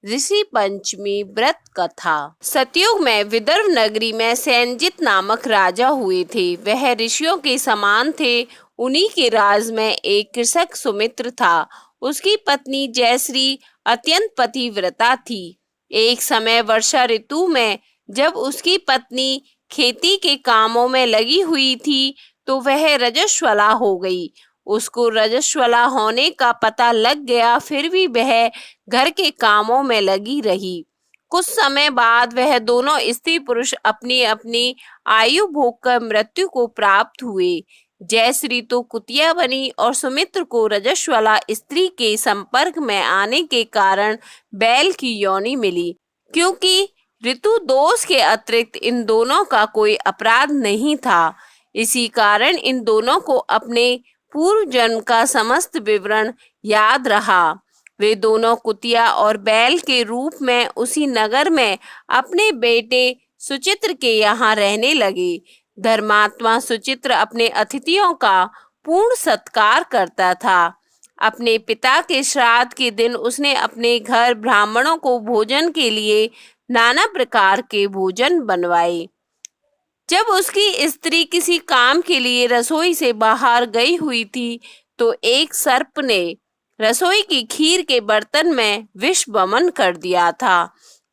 ऋषि पंचमी व्रत कथा। सतयुग में विदर्भ नगरी में सेनजित नामक राजा हुए थे। वह ऋषियों के समान थे। उन्हीं के राज में एक कृषक सुमित्र था। उसकी पत्नी जयश्री अत्यंत पतिव्रता थी। एक समय वर्षा ऋतु में जब उसकी पत्नी खेती के कामों में लगी हुई थी तो वह रजस्वला हो गई। उसको रजस्वला होने का पता लग गया, फिर भी वह घर के कामों में लगी रही। कुछ समय बाद वह दोनों स्त्री पुरुष अपनी अपनी आयु भोग कर मृत्यु को प्राप्त हुए। जयश्री तो कुतिया बनी और सुमित्र को रजस्वला स्त्री के संपर्क में आने के कारण बैल की योनि मिली। क्योंकि ऋतु दोष के अतिरिक्त इन दोनों का कोई अपराध नहीं था, इसी कारण इन दोनों को अपने पूर्व जन्म का समस्त विवरण याद रहा। वे दोनों कुतिया और बैल के रूप में उसी नगर में अपने बेटे सुचित्र के यहाँ रहने लगे। धर्मात्मा सुचित्र अपने अतिथियों का पूर्ण सत्कार करता था। अपने पिता के श्राद्ध के दिन उसने अपने घर ब्राह्मणों को भोजन के लिए नाना प्रकार के भोजन बनवाए। जब उसकी स्त्री किसी काम के लिए रसोई से बाहर गई हुई थी तो एक सर्प ने रसोई की खीर के बर्तन में विष वमन कर दिया था।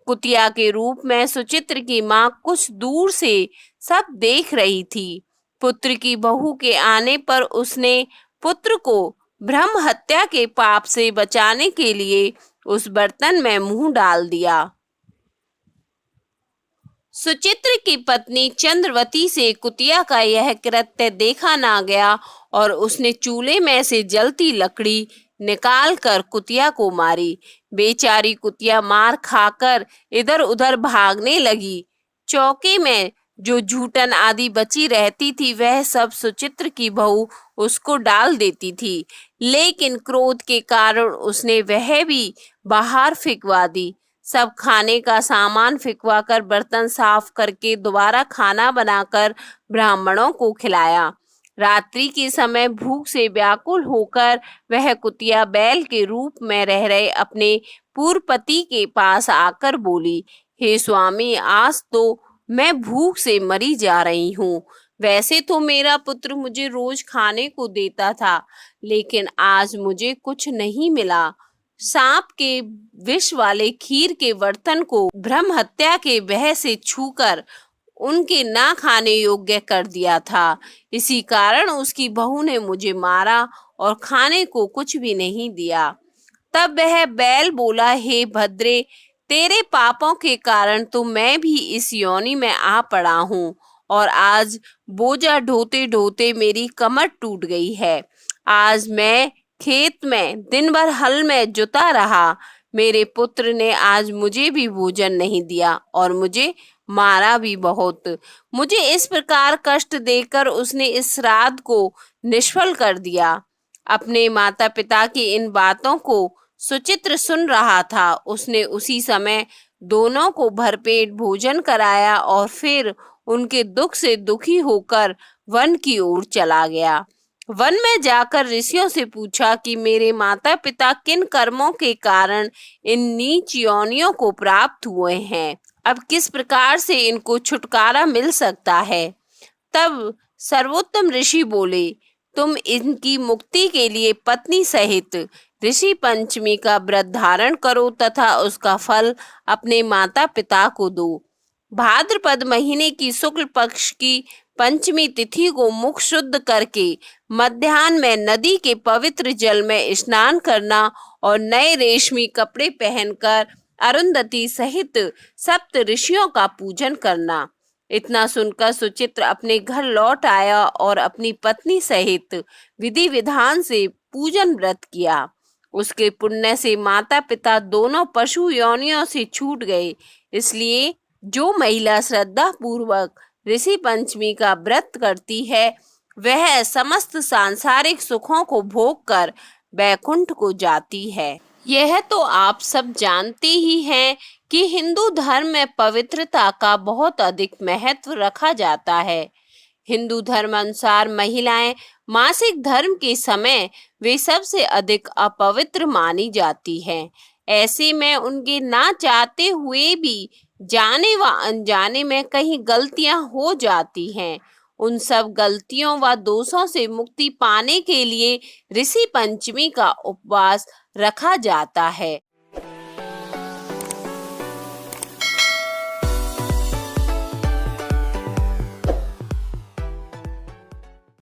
कुतिया के रूप में सुचित्र की मां कुछ दूर से सब देख रही थी। पुत्र की बहू के आने पर उसने पुत्र को ब्रह्म हत्या के पाप से बचाने के लिए उस बर्तन में मुंह डाल दिया। सुचित्र की पत्नी चंद्रवती से कुतिया का यह कृत्य देखा ना गया और उसने चूल्हे में से जलती लकड़ी निकाल कर कुतिया को मारी। बेचारी कुतिया मार खाकर इधर उधर भागने लगी। चौके में जो झूठन आदि बची रहती थी वह सब सुचित्र की बहू उसको डाल देती थी, लेकिन क्रोध के कारण उसने वह भी बाहर फेंकवा दी। सब खाने का सामान फेंकवाकर बर्तन साफ करके दोबारा खाना बनाकर ब्राह्मणों को खिलाया। रात्रि के समय भूख से व्याकुल होकर वह कुतिया बैल के रूप में रह रहे अपने पूर्व पति के पास आकर बोली, हे स्वामी, आज तो मैं भूख से मरी जा रही हूँ। वैसे तो मेरा पुत्र मुझे रोज खाने को देता था, लेकिन आज मुझे कुछ नहीं मिला। सांप के विष वाले खीर के बर्तन को ब्रह्म हत्या के भय से छूकर उनके ना खाने योग्य कर दिया था। इसी कारण उसकी बहू ने मुझे मारा और खाने को कुछ भी नहीं दिया। तब वह बैल बोला, हे भद्रे, तेरे पापों के कारण तो मैं भी इस योनि में आ पड़ा हूँ और आज बोझा ढोते ढोते मेरी कमर टूट गई है। आज मैं खेत में दिन भर हल में जुता रहा। मेरे पुत्र ने आज मुझे भी भोजन नहीं दिया और मुझे मारा भी बहुत। मुझे इस प्रकार कष्ट देकर उसने इस श्राद्ध को निष्फल कर दिया। अपने माता पिता की इन बातों को सुचित्र सुन रहा था। उसने उसी समय दोनों को भरपेट भोजन कराया और फिर उनके दुख से दुखी होकर वन की ओर चला गया। वन में जाकर ऋषियों से पूछा कि मेरे माता पिता किन कर्मों के कारण इन नीच योनियों को प्राप्त हुए हैं, अब किस प्रकार से इनको छुटकारा मिल सकता है। तब सर्वोत्तम ऋषि बोले, तुम इनकी मुक्ति के लिए पत्नी सहित ऋषि पंचमी का व्रत धारण करो तथा उसका फल अपने माता पिता को दो। भाद्रपद महीने की शुक्ल पक्ष की पंचमी तिथि को मुख शुद्ध करके मध्याह्न में नदी के पवित्र जल में स्नान करना और नए रेशमी कपड़े पहनकर अरुंधति सहित सप्त ऋषियों का पूजन करना। इतना सुनकर सुचित्र अपने घर लौट आया और अपनी पत्नी सहित विधि विधान से पूजन व्रत किया। उसके पुण्य से माता पिता दोनों पशु योनियों से छूट गए। इसलिए जो महिला श्रद्धा पूर्वक ऋषि पंचमी का व्रत करती है वह समस्त सांसारिक सुखों को भोग कर वैकुंठ को जाती है। यह तो आप सब जानते ही हैं कि हिंदू धर्म में पवित्रता का बहुत अधिक महत्व रखा जाता है। हिंदू धर्म अनुसार महिलाएं मासिक धर्म के समय वे सबसे अधिक अपवित्र मानी जाती हैं। ऐसे में उनके ना चाहते हुए भी जाने व अनजाने में कहीं गलतियां हो जाती हैं। उन सब गलतियों व दोषों से मुक्ति पाने के लिए ऋषि पंचमी का उपवास रखा जाता है।